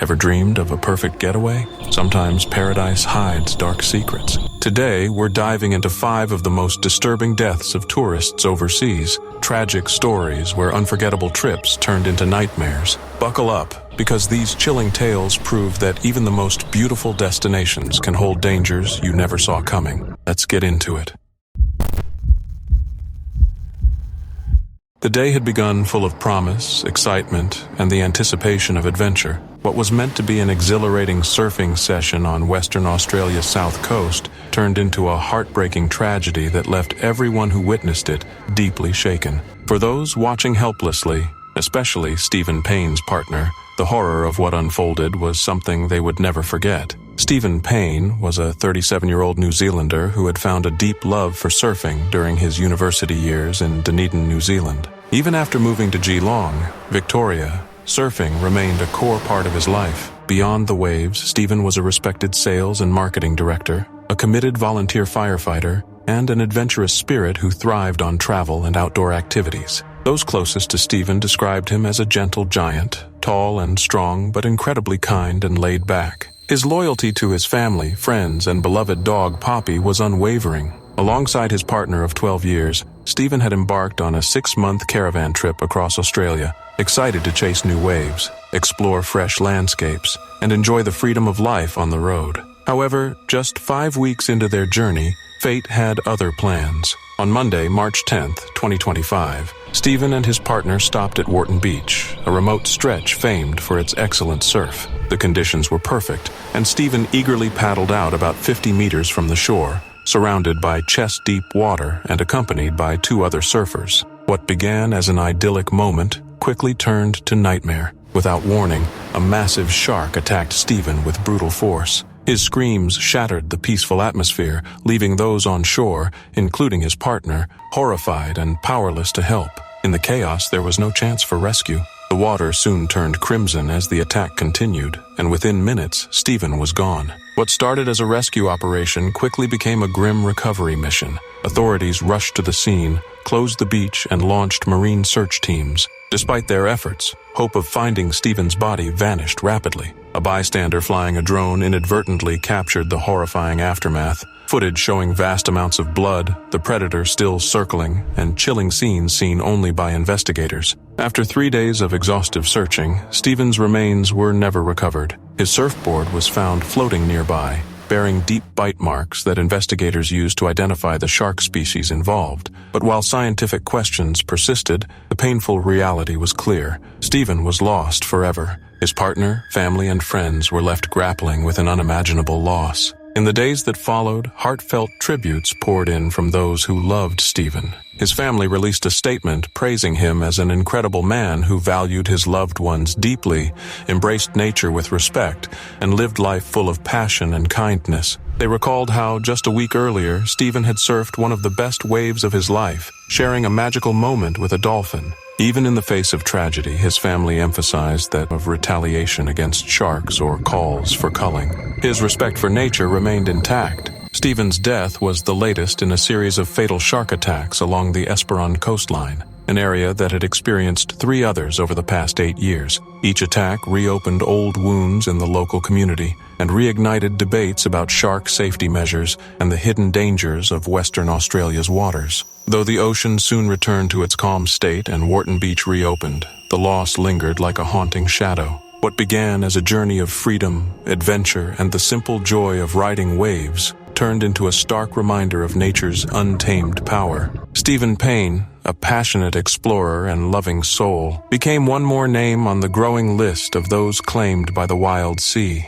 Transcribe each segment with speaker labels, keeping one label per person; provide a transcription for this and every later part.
Speaker 1: Ever dreamed of a perfect getaway? Sometimes paradise hides dark secrets. Today, we're diving into 5 of the most disturbing deaths of tourists overseas. Tragic stories where unforgettable trips turned into nightmares. Buckle up, because these chilling tales prove that even the most beautiful destinations can hold dangers you never saw coming. Let's get into it. The day had begun full of promise, excitement, and the anticipation of adventure. What was meant to be an exhilarating surfing session on Western Australia's south coast turned into a heartbreaking tragedy that left everyone who witnessed it deeply shaken. For those watching helplessly, especially Stephen Payne's partner, the horror of what unfolded was something they would never forget. Stephen Payne was a 37-year-old New Zealander who had found a deep love for surfing during his university years in Dunedin, New Zealand. Even after moving to Geelong, Victoria, surfing remained a core part of his life. Beyond the waves, Stephen was a respected sales and marketing director, a committed volunteer firefighter, and an adventurous spirit who thrived on travel and outdoor activities. Those closest to Stephen described him as a gentle giant, tall and strong, but incredibly kind and laid back. His loyalty to his family, friends, and beloved dog Poppy was unwavering. Alongside his partner of 12 years, Stephen had embarked on a 6-month caravan trip across Australia, excited to chase new waves, explore fresh landscapes, and enjoy the freedom of life on the road. However, just 5 weeks into their journey, fate had other plans. On Monday, March 10th, 2025, Stephen and his partner stopped at Wharton Beach, a remote stretch famed for its excellent surf. The conditions were perfect, and Stephen eagerly paddled out about 50 meters from the shore, surrounded by chest-deep water and accompanied by 2 other surfers. What began as an idyllic moment quickly turned to nightmare. Without warning, a massive shark attacked Stephen with brutal force. His screams shattered the peaceful atmosphere, leaving those on shore, including his partner, horrified and powerless to help. In the chaos, there was no chance for rescue. The water soon turned crimson as the attack continued, and within minutes, Stephen was gone. What started as a rescue operation quickly became a grim recovery mission. Authorities rushed to the scene, closed the beach, and launched marine search teams. Despite their efforts, hope of finding Stephen's body vanished rapidly. A bystander flying a drone inadvertently captured the horrifying aftermath. Footage showing vast amounts of blood, the predator still circling, and chilling scenes seen only by investigators. After 3 days of exhaustive searching, Stephen's remains were never recovered. His surfboard was found floating nearby, bearing deep bite marks that investigators used to identify the shark species involved. But while scientific questions persisted, the painful reality was clear. Stephen was lost forever. His partner, family, and friends were left grappling with an unimaginable loss. In the days that followed, heartfelt tributes poured in from those who loved Stephen. His family released a statement praising him as an incredible man who valued his loved ones deeply, embraced nature with respect, and lived life full of passion and kindness. They recalled how, just a week earlier, Stephen had surfed one of the best waves of his life, sharing a magical moment with a dolphin. Even in the face of tragedy, his family emphasized that of retaliation against sharks or calls for culling. His respect for nature remained intact. Stephen's death was the latest in a series of fatal shark attacks along the Esperon coastline, an area that had experienced 3 others over the past 8 years. Each attack reopened old wounds in the local community and reignited debates about shark safety measures and the hidden dangers of Western Australia's waters. Though the ocean soon returned to its calm state and Wharton Beach reopened, the loss lingered like a haunting shadow. What began as a journey of freedom, adventure, and the simple joy of riding waves turned into a stark reminder of nature's untamed power. Stephen Payne, a passionate explorer and loving soul, became one more name on the growing list of those claimed by the wild sea.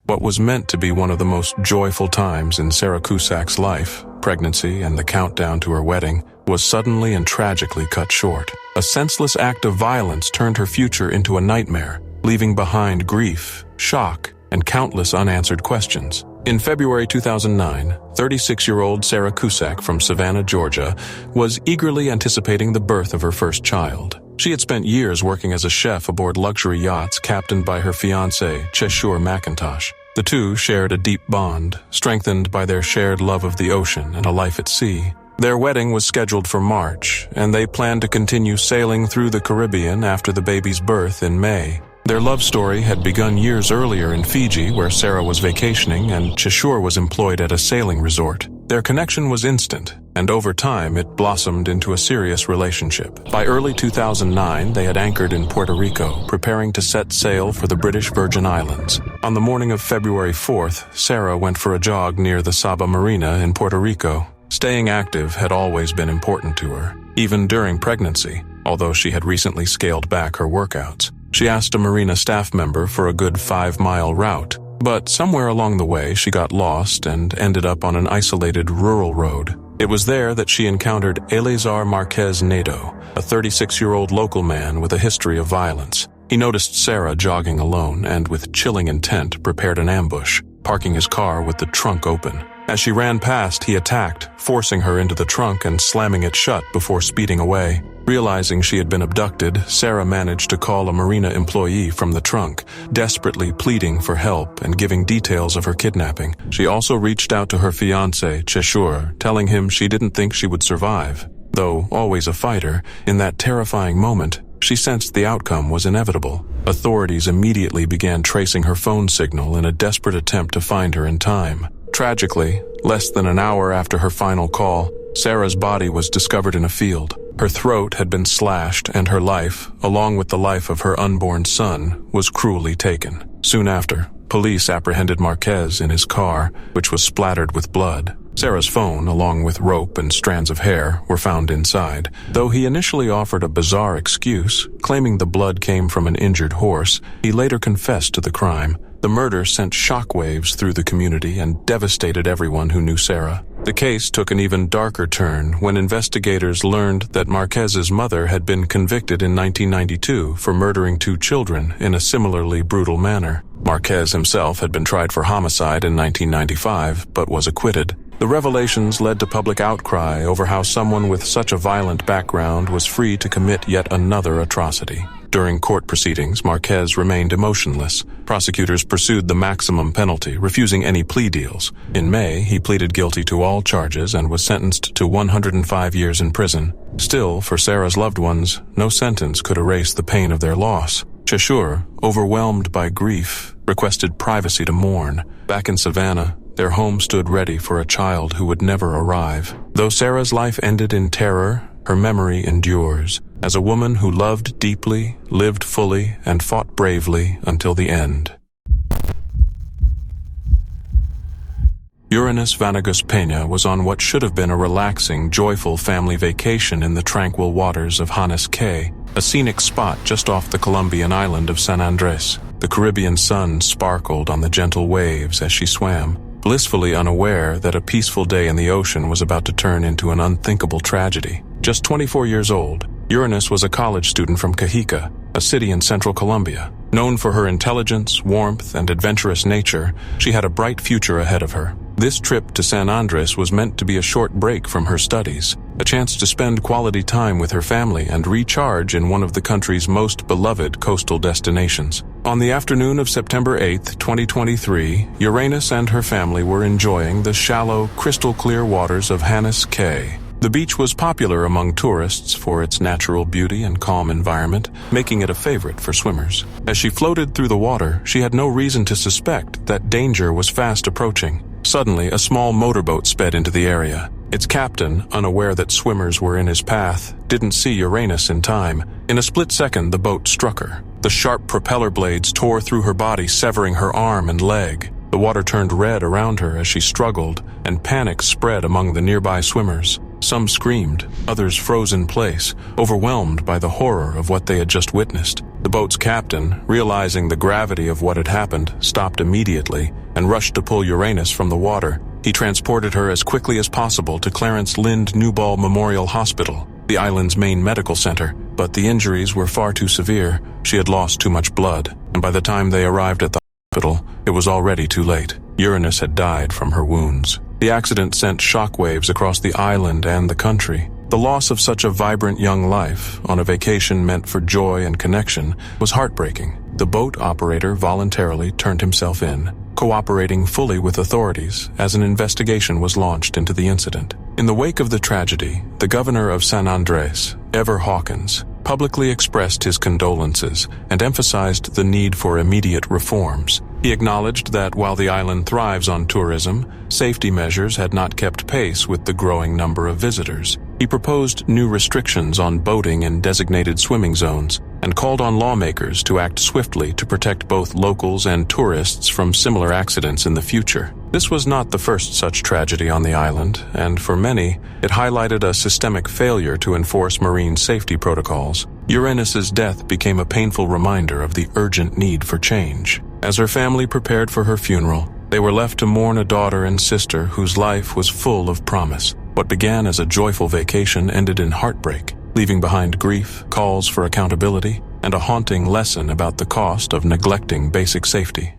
Speaker 1: What was meant to be one of the most joyful times in Sarah Cusac's life, pregnancy and the countdown to her wedding, was suddenly and tragically cut short. A senseless act of violence turned her future into a nightmare, leaving behind grief, shock, and countless unanswered questions. In February 2009, 36-year-old Sarah Cusack from Savannah, Georgia, was eagerly anticipating the birth of her first child. She had spent years working as a chef aboard luxury yachts captained by her fiancé, Cheshire McIntosh. The two shared a deep bond, strengthened by their shared love of the ocean and a life at sea. Their wedding was scheduled for March, and they planned to continue sailing through the Caribbean after the baby's birth in May. Their love story had begun years earlier in Fiji, where Sarah was vacationing and Cheshire was employed at a sailing resort. Their connection was instant, and over time it blossomed into a serious relationship. By early 2009, they had anchored in Puerto Rico, preparing to set sail for the British Virgin Islands. On the morning of February 4th, Sarah went for a jog near the Saba Marina in Puerto Rico. Staying active had always been important to her, even during pregnancy, although she had recently scaled back her workouts. She asked a marina staff member for a good 5-mile route, but somewhere along the way she got lost and ended up on an isolated rural road. It was there that she encountered Eleazar Marquez Nadeau, a 36-year-old local man with a history of violence. He noticed Sarah jogging alone and, with chilling intent, prepared an ambush, parking his car with the trunk open. As she ran past, he attacked, forcing her into the trunk and slamming it shut before speeding away. Realizing she had been abducted, Sarah managed to call a marina employee from the trunk, desperately pleading for help and giving details of her kidnapping. She also reached out to her fiancé, Cheshire, telling him she didn't think she would survive. Though always a fighter, in that terrifying moment, she sensed the outcome was inevitable. Authorities immediately began tracing her phone signal in a desperate attempt to find her in time. Tragically, less than an hour after her final call, Sarah's body was discovered in a field. Her throat had been slashed, and her life, along with the life of her unborn son, was cruelly taken. Soon after, police apprehended Marquez in his car, which was splattered with blood. Sarah's phone, along with rope and strands of hair, were found inside. Though he initially offered a bizarre excuse, claiming the blood came from an injured horse, he later confessed to the crime. The murder sent shockwaves through the community and devastated everyone who knew Sarah. The case took an even darker turn when investigators learned that Marquez's mother had been convicted in 1992 for murdering 2 children in a similarly brutal manner. Marquez himself had been tried for homicide in 1995, but was acquitted. The revelations led to public outcry over how someone with such a violent background was free to commit yet another atrocity. During court proceedings, Marquez remained emotionless. Prosecutors pursued the maximum penalty, refusing any plea deals. In May, he pleaded guilty to all charges and was sentenced to 105 years in prison. Still, for Sarah's loved ones, no sentence could erase the pain of their loss. Cheshire, overwhelmed by grief, requested privacy to mourn. Back in Savannah, their home stood ready for a child who would never arrive. Though Sarah's life ended in terror, her memory endures. As a woman who loved deeply, lived fully, and fought bravely until the end. Uranus Vanegas Peña was on what should have been a relaxing, joyful family vacation in the tranquil waters of Hannes Cay, a scenic spot just off the Colombian island of San Andres. The Caribbean sun sparkled on the gentle waves as she swam, blissfully unaware that a peaceful day in the ocean was about to turn into an unthinkable tragedy. Just 24 years old, Uranus was a college student from Cajica, a city in central Colombia. Known for her intelligence, warmth, and adventurous nature, she had a bright future ahead of her. This trip to San Andres was meant to be a short break from her studies, a chance to spend quality time with her family and recharge in one of the country's most beloved coastal destinations. On the afternoon of September 8, 2023, Uranus and her family were enjoying the shallow, crystal-clear waters of Hannes Cay. The beach was popular among tourists for its natural beauty and calm environment, making it a favorite for swimmers. As she floated through the water, she had no reason to suspect that danger was fast approaching. Suddenly, a small motorboat sped into the area. Its captain, unaware that swimmers were in his path, didn't see Uranus in time. In a split second, the boat struck her. The sharp propeller blades tore through her body, severing her arm and leg. The water turned red around her as she struggled, and panic spread among the nearby swimmers. Some screamed, others froze in place, overwhelmed by the horror of what they had just witnessed. The boat's captain, realizing the gravity of what had happened, stopped immediately and rushed to pull Uranus from the water. He transported her as quickly as possible to Clarence Lind Newball Memorial Hospital, the island's main medical center, but the injuries were far too severe. She had lost too much blood, and by the time they arrived at the hospital, it was already too late. Uranus had died from her wounds. The accident sent shockwaves across the island and the country. The loss of such a vibrant young life, on a vacation meant for joy and connection, was heartbreaking. The boat operator voluntarily turned himself in, cooperating fully with authorities as an investigation was launched into the incident. In the wake of the tragedy, the governor of San Andres, Ever Hawkins, publicly expressed his condolences and emphasized the need for immediate reforms. He acknowledged that while the island thrives on tourism, safety measures had not kept pace with the growing number of visitors. He proposed new restrictions on boating in designated swimming zones and called on lawmakers to act swiftly to protect both locals and tourists from similar accidents in the future. This was not the first such tragedy on the island, and for many, it highlighted a systemic failure to enforce marine safety protocols. Uranus's death became a painful reminder of the urgent need for change. As her family prepared for her funeral, they were left to mourn a daughter and sister whose life was full of promise. What began as a joyful vacation ended in heartbreak, leaving behind grief, calls for accountability, and a haunting lesson about the cost of neglecting basic safety.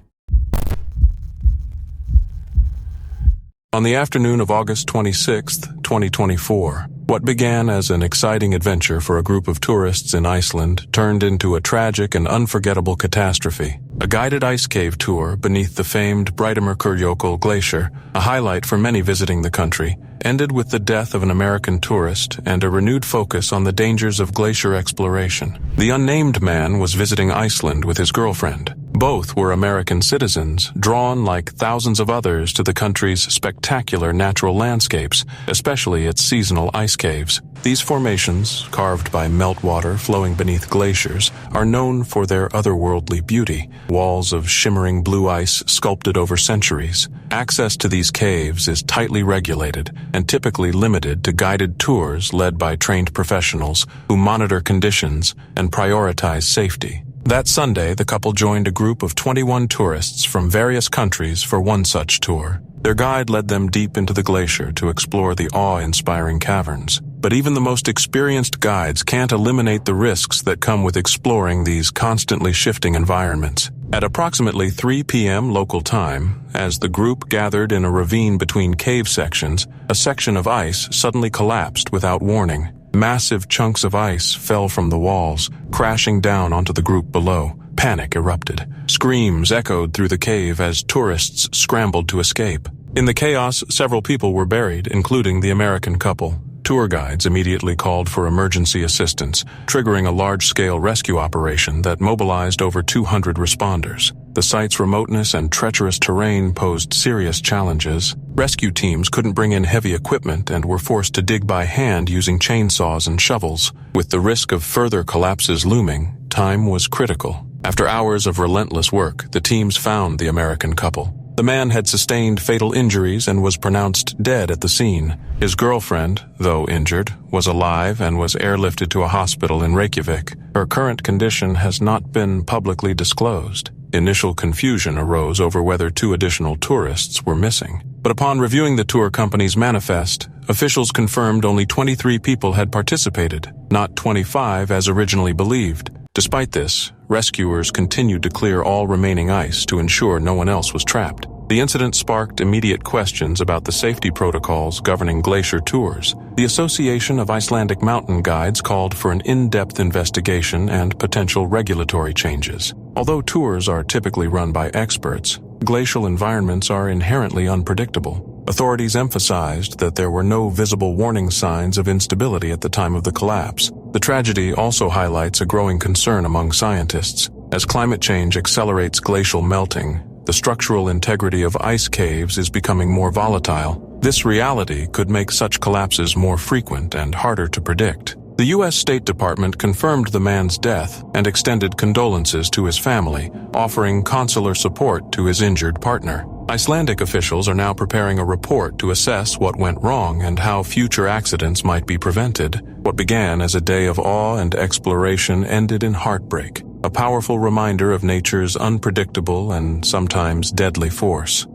Speaker 1: On the afternoon of August 26, 2024, what began as an exciting adventure for a group of tourists in Iceland turned into a tragic and unforgettable catastrophe. A guided ice cave tour beneath the famed Breiðamerkurjökull glacier, a highlight for many visiting the country, ended with the death of an American tourist and a renewed focus on the dangers of glacier exploration. The unnamed man was visiting Iceland with his girlfriend. Both were American citizens, drawn like thousands of others to the country's spectacular natural landscapes, especially its seasonal ice caves. These formations, carved by meltwater flowing beneath glaciers, are known for their otherworldly beauty, walls of shimmering blue ice sculpted over centuries. Access to these caves is tightly regulated and typically limited to guided tours led by trained professionals who monitor conditions and prioritize safety. That Sunday, the couple joined a group of 21 tourists from various countries for one such tour. Their guide led them deep into the glacier to explore the awe-inspiring caverns. But even the most experienced guides can't eliminate the risks that come with exploring these constantly shifting environments. At approximately 3 p.m. local time, as the group gathered in a ravine between cave sections, a section of ice suddenly collapsed without warning. Massive chunks of ice fell from the walls, crashing down onto the group below. Panic erupted. Screams echoed through the cave as tourists scrambled to escape. In the chaos, several people were buried, including the American couple. Tour guides immediately called for emergency assistance, triggering a large-scale rescue operation that mobilized over 200 responders. The site's remoteness and treacherous terrain posed serious challenges. Rescue teams couldn't bring in heavy equipment and were forced to dig by hand using chainsaws and shovels. With the risk of further collapses looming, time was critical. After hours of relentless work, the teams found the American couple. The man had sustained fatal injuries and was pronounced dead at the scene. His girlfriend, though injured, was alive and was airlifted to a hospital in Reykjavik. Her current condition has not been publicly disclosed. Initial confusion arose over whether 2 additional tourists were missing. But upon reviewing the tour company's manifest, officials confirmed only 23 people had participated, not 25 as originally believed. Despite this, rescuers continued to clear all remaining ice to ensure no one else was trapped. The incident sparked immediate questions about the safety protocols governing glacier tours. The Association of Icelandic Mountain Guides called for an in-depth investigation and potential regulatory changes. Although tours are typically run by experts, glacial environments are inherently unpredictable. Authorities emphasized that there were no visible warning signs of instability at the time of the collapse. The tragedy also highlights a growing concern among scientists. As climate change accelerates glacial melting, the structural integrity of ice caves is becoming more volatile. This reality could make such collapses more frequent and harder to predict. The U.S. State Department confirmed the man's death and extended condolences to his family, offering consular support to his injured partner. Icelandic officials are now preparing a report to assess what went wrong and how future accidents might be prevented. What began as a day of awe and exploration ended in heartbreak, a powerful reminder of nature's unpredictable and sometimes deadly force.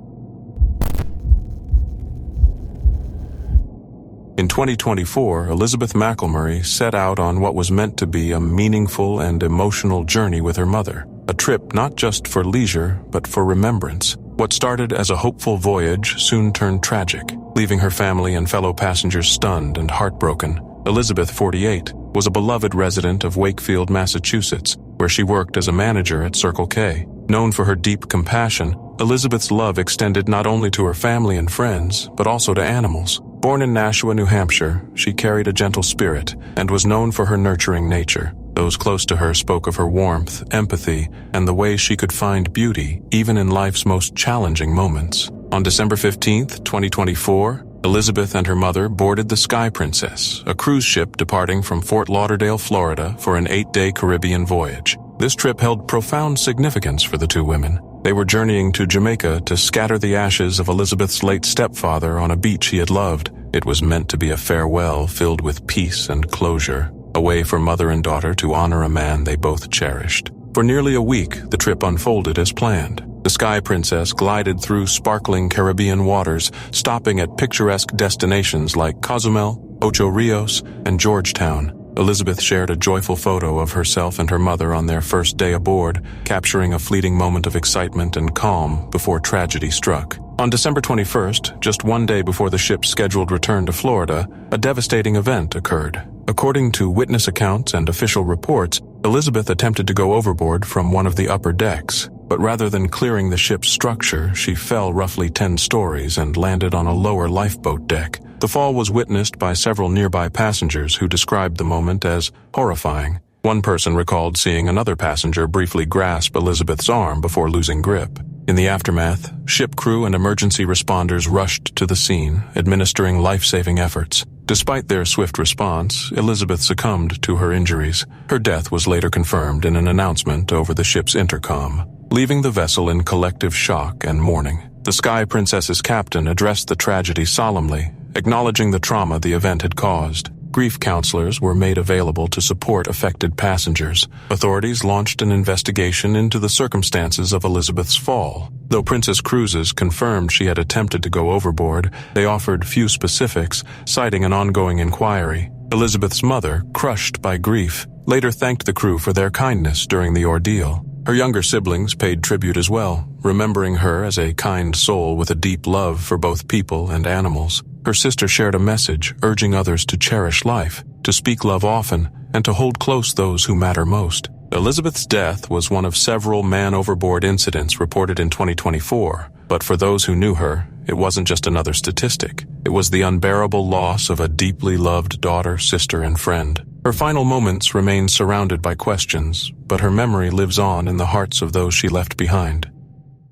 Speaker 1: In 2024, Elizabeth McElmurray set out on what was meant to be a meaningful and emotional journey with her mother, a trip not just for leisure, but for remembrance. What started as a hopeful voyage soon turned tragic, leaving her family and fellow passengers stunned and heartbroken. Elizabeth, 48, was a beloved resident of Wakefield, Massachusetts, where she worked as a manager at Circle K. Known for her deep compassion, Elizabeth's love extended not only to her family and friends, but also to animals. Born in Nashua, New Hampshire, she carried a gentle spirit and was known for her nurturing nature. Those close to her spoke of her warmth, empathy, and the way she could find beauty even in life's most challenging moments. On December 15, 2024, Elizabeth and her mother boarded the Sky Princess, a cruise ship departing from Fort Lauderdale, Florida, for an 8-day Caribbean voyage. This trip held profound significance for the two women. They were journeying to Jamaica to scatter the ashes of Elizabeth's late stepfather on a beach he had loved. It was meant to be a farewell filled with peace and closure, a way for mother and daughter to honor a man they both cherished. For nearly a week, the trip unfolded as planned. The Sky Princess glided through sparkling Caribbean waters, stopping at picturesque destinations like Cozumel, Ocho Rios, and Georgetown. Elizabeth shared a joyful photo of herself and her mother on their first day aboard, capturing a fleeting moment of excitement and calm before tragedy struck. On December 21st, just one day before the ship's scheduled return to Florida, a devastating event occurred. According to witness accounts and official reports, Elizabeth attempted to go overboard from one of the upper decks, but rather than clearing the ship's structure, she fell roughly 10 stories and landed on a lower lifeboat deck. The fall was witnessed by several nearby passengers who described the moment as horrifying. One person recalled seeing another passenger briefly grasp Elizabeth's arm before losing grip. In the aftermath, ship crew and emergency responders rushed to the scene, administering life-saving efforts. Despite their swift response, Elizabeth succumbed to her injuries. Her death was later confirmed in an announcement over the ship's intercom, leaving the vessel in collective shock and mourning. The Sky Princess's captain addressed the tragedy solemnly, acknowledging the trauma the event had caused. Grief counselors were made available to support affected passengers. Authorities launched an investigation into the circumstances of Elizabeth's fall. Though Princess Cruises confirmed she had attempted to go overboard, they offered few specifics, citing an ongoing inquiry. Elizabeth's mother, crushed by grief, later thanked the crew for their kindness during the ordeal. Her younger siblings paid tribute as well, remembering her as a kind soul with a deep love for both people and animals. Her sister shared a message urging others to cherish life, to speak love often, and to hold close those who matter most. Elizabeth's death was one of several man-overboard incidents reported in 2024, but for those who knew her, it wasn't just another statistic. It was the unbearable loss of a deeply loved daughter, sister, and friend. Her final moments remain surrounded by questions, but her memory lives on in the hearts of those she left behind.